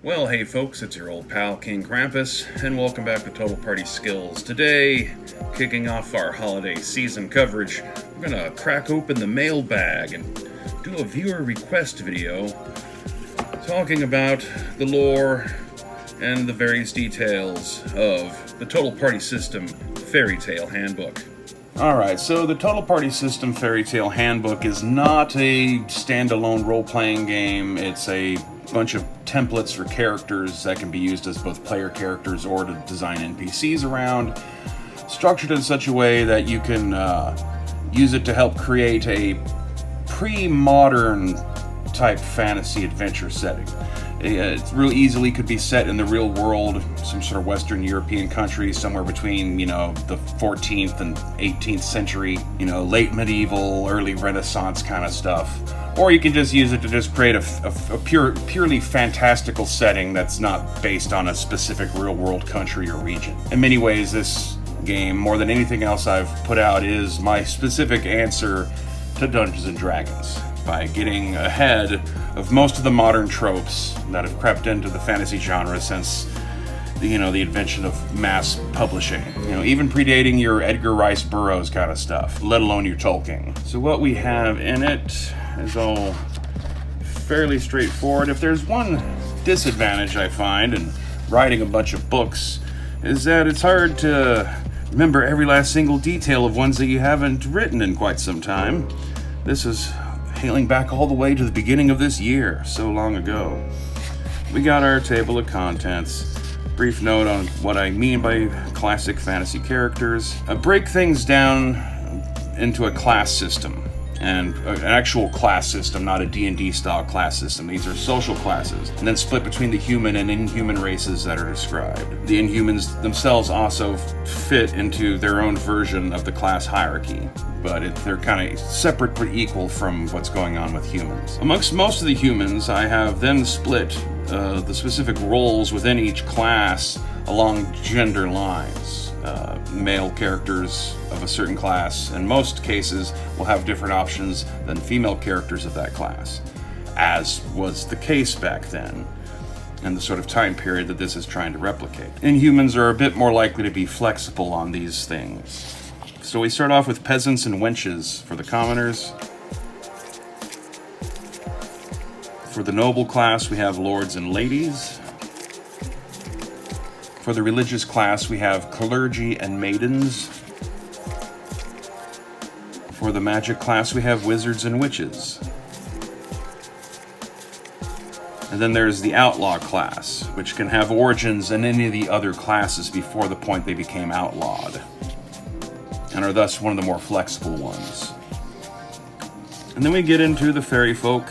Well, hey folks, it's your old pal King Krampus, and welcome back to Total Party Skills. Today, kicking off our holiday season coverage, we're gonna crack open the mailbag and do a viewer request video talking about the lore and the various details of the Total Party System Fairy Tale Handbook. Alright, so the Total Party System Fairy Tale Handbook is not a standalone role-playing game. It's a bunch of templates for characters that can be used as both player characters or to design NPCs around, structured in such a way that you can use it to help create a pre-modern type fantasy adventure setting. It really easily could be set in the real world, some sort of Western European country, somewhere between, the 14th and 18th century, late medieval, early Renaissance kind of stuff. Or you can just use it to just create a purely fantastical setting that's not based on a specific real-world country or region. In many ways, this game, more than anything else I've put out, is my specific answer to Dungeons & Dragons, by getting ahead of most of the modern tropes that have crept into the fantasy genre since the invention of mass publishing. Even predating your Edgar Rice Burroughs kind of stuff, let alone your Tolkien. So what we have in it is all fairly straightforward. If there's one disadvantage I find in writing a bunch of books, is that it's hard to remember every last single detail of ones that you haven't written in quite some time. This is hailing back all the way to the beginning of this year, so long ago. We got our table of contents, brief note on what I mean by classic fantasy characters, break things down into a class system, and an actual class system, not a D&D style class system. These are social classes, and then split between the human and inhuman races that are described. The Inhumans themselves also fit into their own version of the class hierarchy, but they're kind of separate but equal from what's going on with humans. Amongst most of the humans, I have then split the specific roles within each class along gender lines. Male characters of a certain class, in most cases, will have different options than female characters of that class, as was the case back then, and the sort of time period that this is trying to replicate. Inhumans are a bit more likely to be flexible on these things. So we start off with peasants and wenches for the commoners. For the noble class, we have lords and ladies. For the religious class, we have clergy and maidens. For the magic class, we have wizards and witches. And then there's the outlaw class, which can have origins in any of the other classes before the point they became outlawed, and are thus one of the more flexible ones. And then we get into the fairy folk.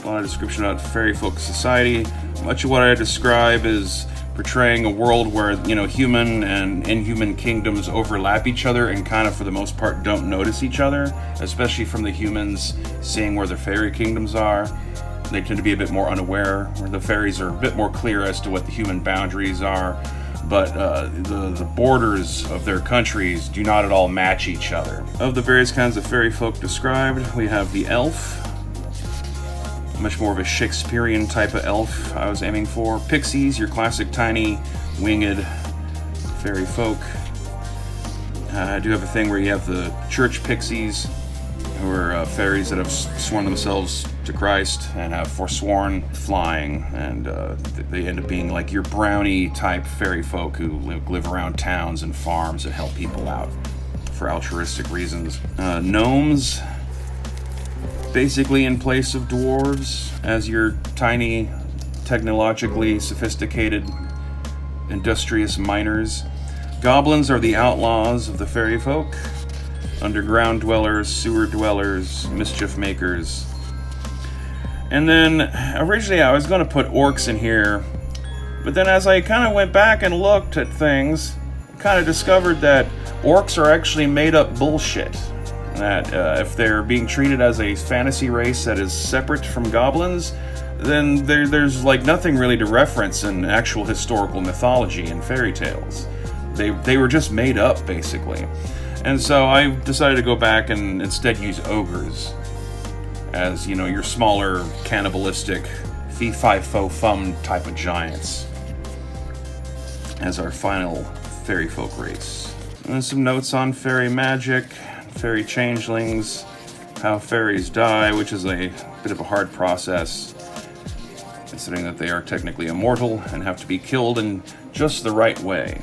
A lot of description about fairy folk society. Much of what I describe is portraying a world where, human and inhuman kingdoms overlap each other and kind of, for the most part, don't notice each other, especially from the humans seeing where the fairy kingdoms are. They tend to be a bit more unaware, where the fairies are a bit more clear as to what the human boundaries are, but the borders of their countries do not at all match each other. Of the various kinds of fairy folk described, we have the elf, much more of a Shakespearean type of elf I was aiming for. Pixies, your classic tiny, winged fairy folk. I do have a thing where you have the church pixies, who are fairies that have sworn themselves to Christ and have forsworn flying, and they end up being like your brownie type fairy folk who live around towns and farms and help people out for altruistic reasons. Gnomes, basically in place of dwarves, as your tiny, technologically sophisticated, industrious miners. Goblins are the outlaws of the fairy folk. Underground dwellers, sewer dwellers, mischief makers. And then, originally I was going to put orcs in here, but then as I kind of went back and looked at things, I kind of discovered that orcs are actually made up bullshit. That if they're being treated as a fantasy race that is separate from goblins, then there's like nothing really to reference in actual historical mythology and fairy tales. They were just made up, basically. And so I decided to go back and instead use ogres as, your smaller cannibalistic fee-fi-fo-fum type of giants as our final fairy folk race. And some notes on fairy magic, fairy changelings, how fairies die, which is a bit of a hard process, considering that they are technically immortal and have to be killed in just the right way.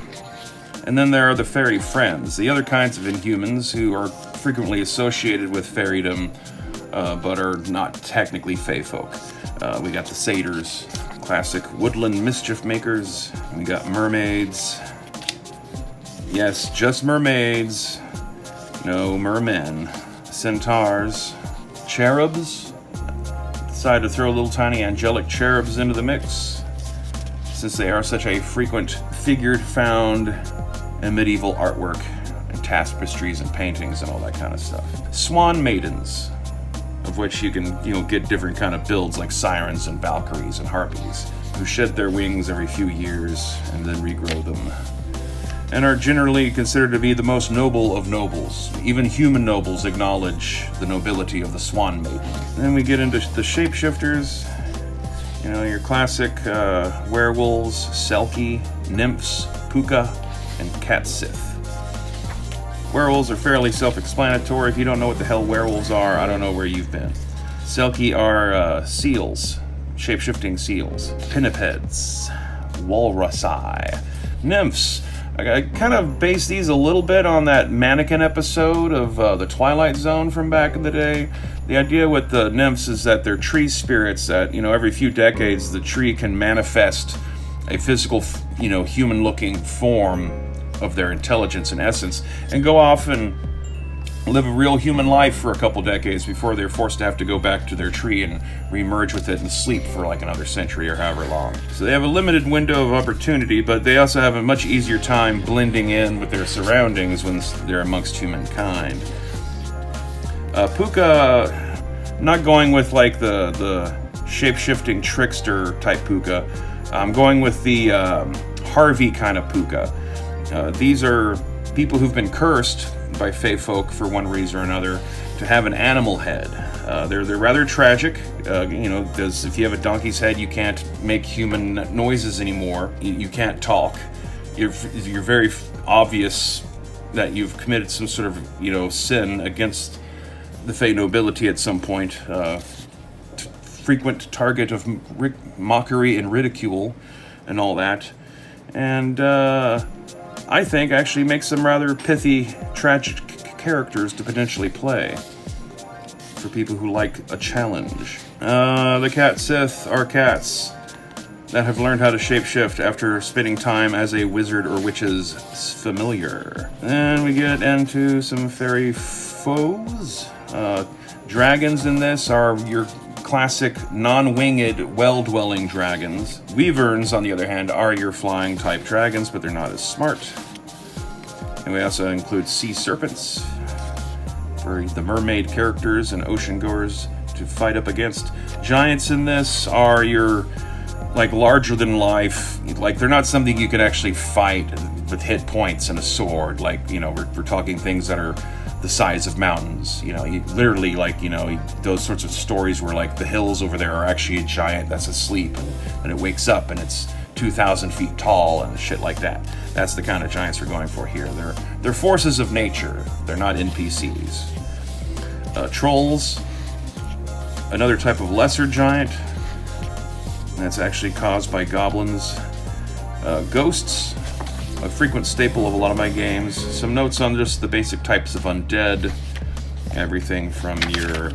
And then there are the fairy friends, the other kinds of inhumans who are frequently associated with fairydom, but are not technically fae folk. We got the satyrs, classic woodland mischief makers. We got mermaids. Yes, just mermaids. No mermen. Centaurs. Cherubs. Decided to throw little tiny angelic cherubs into the mix, since they are such a frequent figure found in medieval artwork and tapestries and paintings and all that kind of stuff. Swan maidens, of which you can, get different kind of builds like sirens and valkyries and harpies, who shed their wings every few years and then regrow them, and are generally considered to be the most noble of nobles. Even human nobles acknowledge the nobility of the swan maiden. Then we get into the shapeshifters, your classic werewolves, selkie, nymphs, puka, and cat sith. Werewolves are fairly self-explanatory. If you don't know what the hell werewolves are, I don't know where you've been. Selkie are seals, shape-shifting seals. Pinnipeds, walrusi. Nymphs, I kind of based these a little bit on that mannequin episode of The Twilight Zone from back in the day. The idea with the nymphs is that they're tree spirits that, every few decades the tree can manifest a physical, human-looking form of their intelligence and essence, and go off and live a real human life for a couple decades before they're forced to have to go back to their tree and re-merge with it and sleep for like another century or however long. So they have a limited window of opportunity, but they also have a much easier time blending in with their surroundings when they're amongst humankind. Puka, not going with like the shape-shifting trickster type Puka. I'm going with the Harvey kind of Puka. These are people who've been cursed by fae folk for one reason or another to have an animal head. They're rather tragic. Because if you have a donkey's head, you can't make human noises anymore. You can't talk. You're very obvious that you've committed some sort of sin against the fae nobility at some point. Frequent target of mockery and ridicule and all that. And I think actually makes them rather pithy, tragic characters to potentially play for people who like a challenge. The cat sith are cats that have learned how to shapeshift after spending time as a wizard or witch's familiar. Then we get into some fairy foes. Dragons in this are your classic non-winged, well-dwelling dragons. Wyverns, on the other hand, are your flying type dragons, but they're not as smart. And we also include sea serpents for the mermaid characters and ocean goers to fight up against. Giants in this are your larger than life. They're not something you can actually fight with hit points and a sword. We're talking things that are the size of mountains. Literally those sorts of stories where the hills over there are actually a giant that's asleep and it wakes up and it's 2,000 feet tall and shit like that. That's the kind of giants we're going for here. They're forces of nature. They're not NPCs. Trolls, another type of lesser giant that's actually caused by goblins. Ghosts, a frequent staple of a lot of my games. Some notes on just the basic types of undead. Everything from your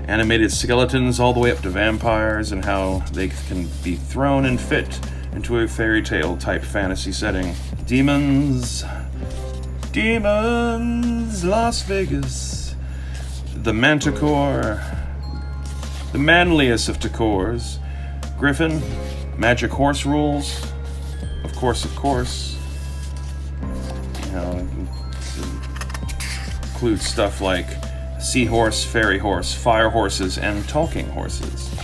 animated skeletons all the way up to vampires and how they can be thrown and fit into a fairy tale type fantasy setting. Demons, Las Vegas. The Manticore, the manliest of Tacors. Griffin, magic horse rules. Of course. Includes stuff like seahorse, fairy horse, fire horses, and talking horses.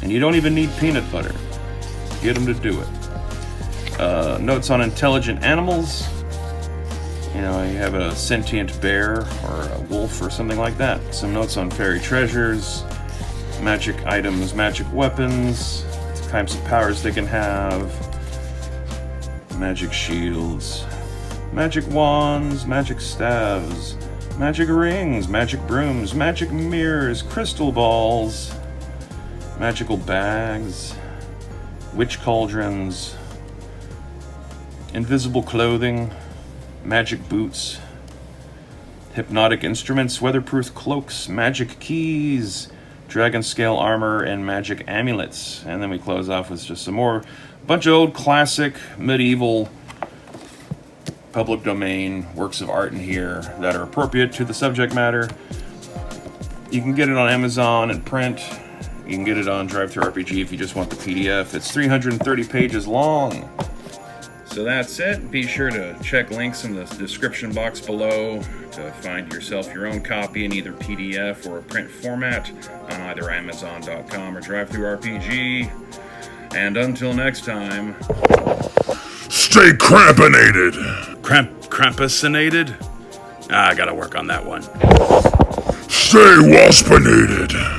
And you don't even need peanut butter. Get them to do it. Notes on intelligent animals. You have a sentient bear or a wolf or something like that. Some notes on fairy treasures. magic items, magic weapons, types of powers they can have, magic shields, magic wands, magic staves, magic rings, magic brooms, magic mirrors, crystal balls, magical bags, witch cauldrons, invisible clothing, magic boots, hypnotic instruments, weatherproof cloaks, magic keys, dragon scale armor, and magic amulets. And then we close off with just some more bunch of old classic medieval public domain works of art in here that are appropriate to the subject matter. You can get it on Amazon in print. You can get it on Drive-Thru-RPG if you just want the PDF. It's 330 pages long. So that's it. Be sure to check links in the description box below to find yourself your own copy in either PDF or a print format on either Amazon.com or Drive-Thru-RPG. And until next time, stay crampinated. Krampusinated? I gotta work on that one. Stay waspinated.